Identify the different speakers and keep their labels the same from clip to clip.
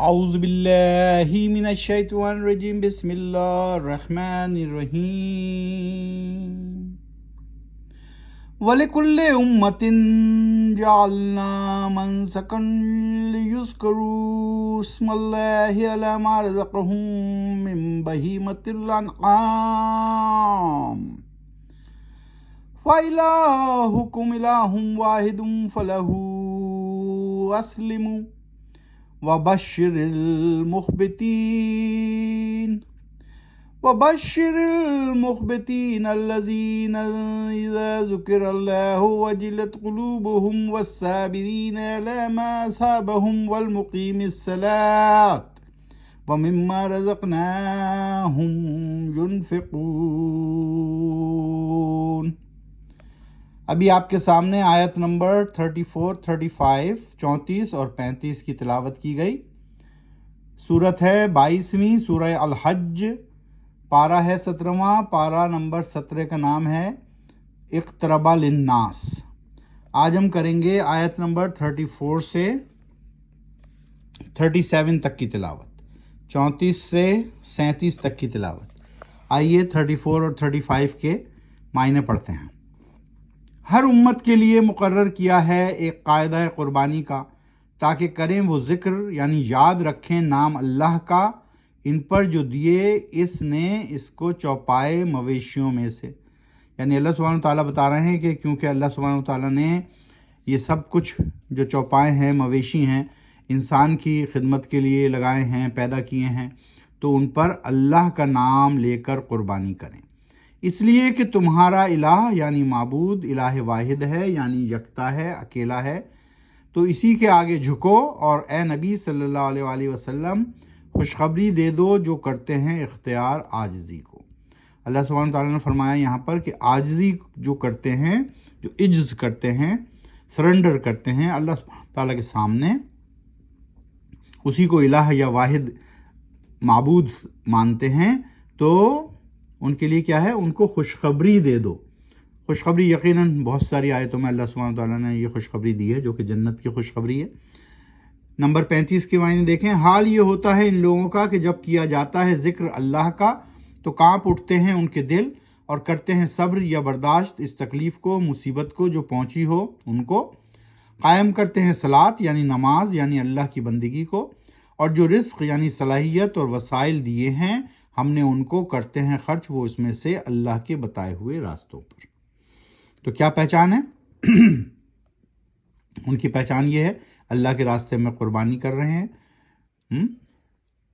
Speaker 1: اعوذ باللہ من الشیطان الرجیم بسم اللہ الرحمن الرحیم وَلِكُلِّ أُمَّةٍ جَعَلْنَا مَنسَكًا لِيُذْكَرُوا اسْمَ اللَّهِ عَلَى مَا رَزَقَهُم مِّن بَهِيمَةِ الْأَنْعَامِ فَإِلَٰهُكُمْ إِلَٰهٌ وَاحِدٌ فَلَهُ أَسْلِمُوا وبشر المخبتين الذين إذا ذكر الله وجلت قلوبهم والصابرين على ما أصابهم والمقيم الصلاة ومما رزقناهم ينفقون۔ ابھی آپ کے سامنے آیت نمبر 34، 35، 34 اور 35 کی تلاوت کی گئی۔ سورت ہے 22ویں سورہ الحج، پارہ ہے 17واں، پارہ نمبر 17 کا نام ہے اقترب للناس۔ آج ہم کریں گے آیت نمبر 34 سے 37 تک کی تلاوت، 34 سے 37 تک کی تلاوت۔ آئیے 34 اور 35 کے معنی پڑھتے ہیں۔ ہر امت کے لیے مقرر کیا ہے ایک قاعدہ قربانی کا، تاکہ کریں وہ ذکر یعنی یاد رکھیں نام اللہ کا ان پر جو دیے اس نے اس کو چوپائے مویشیوں میں سے۔ یعنی اللہ سبحانہ وتعالیٰ بتا رہے ہیں کہ کیونکہ اللہ سبحانہ وتعالیٰ نے یہ سب کچھ جو چوپائے ہیں، مویشی ہیں، انسان کی خدمت کے لیے لگائے ہیں، پیدا کیے ہیں، تو ان پر اللہ کا نام لے کر قربانی کریں، اس لیے کہ تمہارا الہ یعنی معبود الہ واحد ہے، یعنی یکتا ہے، اکیلا ہے۔ تو اسی کے آگے جھکو اور اے نبی صلی اللہ علیہ وآلہ وسلم خوشخبری دے دو جو کرتے ہیں اختیار عاجزی کو۔ اللہ سبحانہ تعالیٰ نے فرمایا یہاں پر کہ عاجزی جو کرتے ہیں، جو عجز کرتے ہیں، سرنڈر کرتے ہیں اللہ سبحانہ تعالیٰ کے سامنے، اسی کو الہ یا واحد معبود مانتے ہیں، تو ان کے لیے کیا ہے؟ ان کو خوشخبری دے دو۔ خوشخبری یقیناً بہت ساری آیتوں میں اللہ سبحانہ تعالیٰ نے یہ خوشخبری دی ہے جو کہ جنت کی خوشخبری ہے۔ نمبر 35 کے معنی دیکھیں۔ حال یہ ہوتا ہے ان لوگوں کا کہ جب کیا جاتا ہے ذکر اللہ کا تو کانپ اٹھتے ہیں ان کے دل اور کرتے ہیں صبر یا برداشت اس تکلیف کو، مصیبت کو جو پہنچی ہو ان کو۔ قائم کرتے ہیں صلاۃ یعنی نماز یعنی اللہ کی بندگی کو، اور جو رزق یعنی صلاحیت اور وسائل دیے ہیں ہم نے ان کو کرتے ہیں خرچ وہ اس میں سے اللہ کے بتائے ہوئے راستوں پر۔ تو کیا پہچان ہے؟ ان کی پہچان یہ ہے اللہ کے راستے میں قربانی کر رہے ہیں،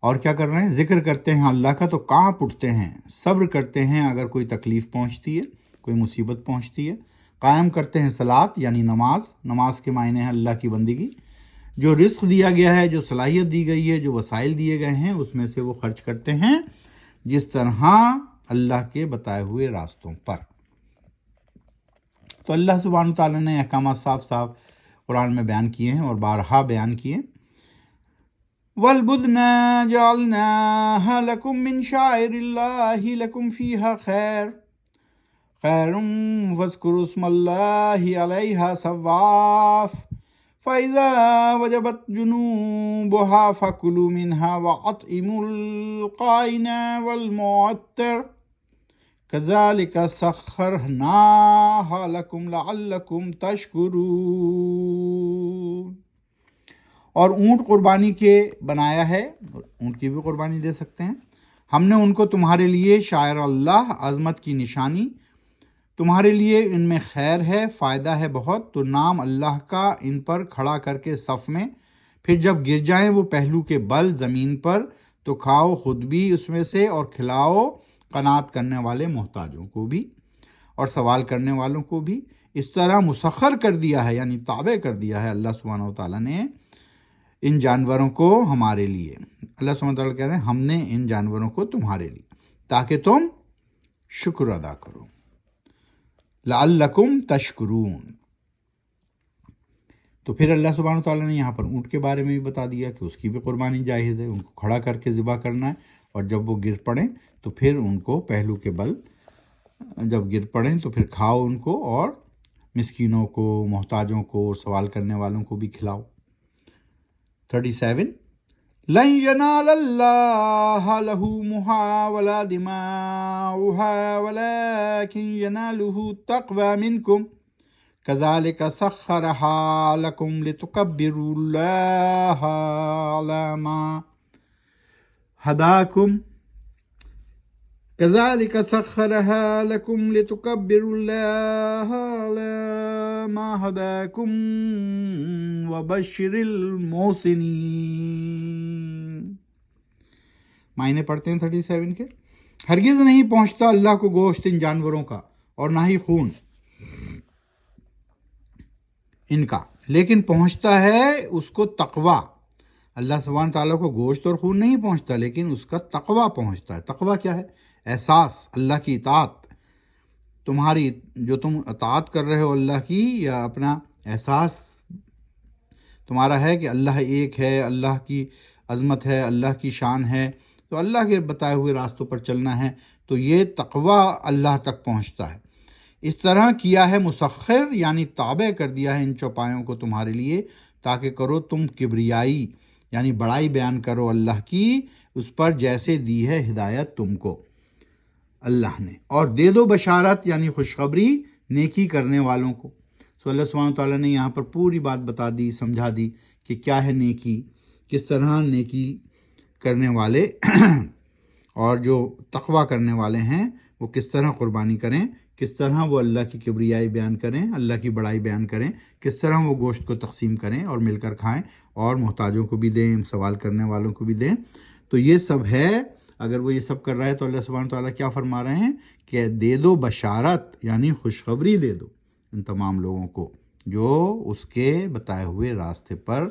Speaker 1: اور کیا کر رہے ہیں؟ ذکر کرتے ہیں اللہ کا تو کانپ اٹھتے ہیں، صبر کرتے ہیں اگر کوئی تکلیف پہنچتی ہے، کوئی مصیبت پہنچتی ہے۔ قائم کرتے ہیں صلاۃ یعنی نماز، نماز کے معنی ہے اللہ کی بندگی۔ جو رزق دیا گیا ہے، جو صلاحیت دی گئی ہے، جو وسائل دیے گئے ہیں اس میں سے وہ خرچ کرتے ہیں جس طرح اللہ کے بتائے ہوئے راستوں پر۔ تو اللہ سبحانہ تعالیٰ نے احکامات صاف صاف قرآن میں بیان کیے ہیں اور بارہا بیان کیے۔ وَالْبُدْنَ جَعَلْنَاهَا لَكُم مِّن شَعَائِرِ اللَّهِ لَكُمْ فِيهَا خَيْرٌ فَاذْكُرُوا اسْمَ اللَّهِ عَلَيْهَا صَوَّافَ فَإِذَا وَجَبَتْ جُنُوبُهَا فَكُلُوا مِنْهَا وَأَطْعِمُوا الْقَانِعَ وَالْمُعْتَرَّ كَذَلِكَ سَخَّرْنَاهَا لَكُمْ لَعَلَّكُمْ تَشْكُرُونَ۔ اور اونٹ قربانی کے بنایا ہے، اونٹ کی بھی قربانی دے سکتے ہیں۔ ہم نے ان کو تمہارے لیے شاعر اللہ، عظمت کی نشانی، تمہارے لیے ان میں خیر ہے، فائدہ ہے بہت، تو نام اللہ کا ان پر کھڑا کر کے صف میں، پھر جب گر جائیں وہ پہلو کے بل زمین پر تو کھاؤ خود بھی اس میں سے اور کھلاؤ قناعت کرنے والے محتاجوں کو بھی اور سوال کرنے والوں کو بھی۔ اس طرح مسخر کر دیا ہے یعنی تابع کر دیا ہے اللہ سبحانہ وتعالیٰ نے ان جانوروں کو ہمارے لیے۔ اللہ سبحانہ وتعالیٰ کہہ رہے ہیں ہم نے ان جانوروں کو تمہارے لیے تاکہ تم شکر ادا کرو، لعلکم تشکرون۔ تو پھر اللہ سبحانہ وتعالیٰ نے یہاں پر اونٹ کے بارے میں بھی بتا دیا کہ اس کی بھی قربانی جائز ہے، ان کو کھڑا کر کے ذبح کرنا ہے، اور جب وہ گر پڑیں تو پھر ان کو پہلو کے بل جب گر پڑیں تو پھر کھاؤ ان کو، اور مسکینوں کو، محتاجوں کو، سوال کرنے والوں کو بھی کھلاؤ۔ 37 لن ينال الله لحومها ولا دماؤها ولكن يناله التقوى منكم كذلك سخرها لكم لتكبروا الله على ما هداكم كذلك سخرها لكم لتكبروا الله على ما هداكم وبشر المحسنين. معنی پڑھتے ہیں 37 کے. ہرگز نہیں پہنچتا اللہ کو گوشت ان جانوروں کا اور نہ ہی خون ان کا، لیکن پہنچتا ہے اس کو تقوی. اللہ سبحانہ تعالیٰ کو گوشت اور خون نہیں پہنچتا، لیکن اس کا تقوی پہنچتا ہے. تقوی کیا ہے؟ احساس اللہ کی اطاعت. تمہاری جو تم اطاعت کر رہے ہو اللہ کی، یا اپنا احساس تمہارا ہے کہ اللہ ایک ہے، اللہ کی عظمت ہے، اللہ کی شان ہے، تو اللہ کے بتائے ہوئے راستوں پر چلنا ہے، تو یہ تقوی اللہ تک پہنچتا ہے. اس طرح کیا ہے مسخر، یعنی تابع کر دیا ہے ان چوپایوں کو تمہارے لیے، تاکہ کرو تم کبریائی یعنی بڑائی بیان کرو اللہ کی اس پر جیسے دی ہے ہدایت تم کو اللہ نے، اور دے دو بشارت یعنی خوشخبری نیکی کرنے والوں کو. سو اللہ سبحانہ تعالیٰ نے یہاں پر پوری بات بتا دی، سمجھا دی کہ کیا ہے نیکی، کس طرح نیکی کرنے والے اور جو تقوی کرنے والے ہیں وہ کس طرح قربانی کریں، کس طرح وہ اللہ کی کبریائی بیان کریں، اللہ کی بڑائی بیان کریں، کس طرح وہ گوشت کو تقسیم کریں اور مل کر کھائیں، اور محتاجوں کو بھی دیں، سوال کرنے والوں کو بھی دیں. تو یہ سب ہے. اگر وہ یہ سب کر رہا ہے تو اللہ سبحانہ تعالیٰ کیا فرما رہے ہیں کہ دے دو بشارت یعنی خوشخبری دے دو ان تمام لوگوں کو جو اس کے بتائے ہوئے راستے پر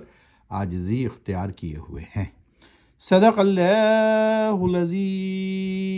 Speaker 1: عاجزی اختیار کیے ہوئے ہیں. صدق اللہ العظیم.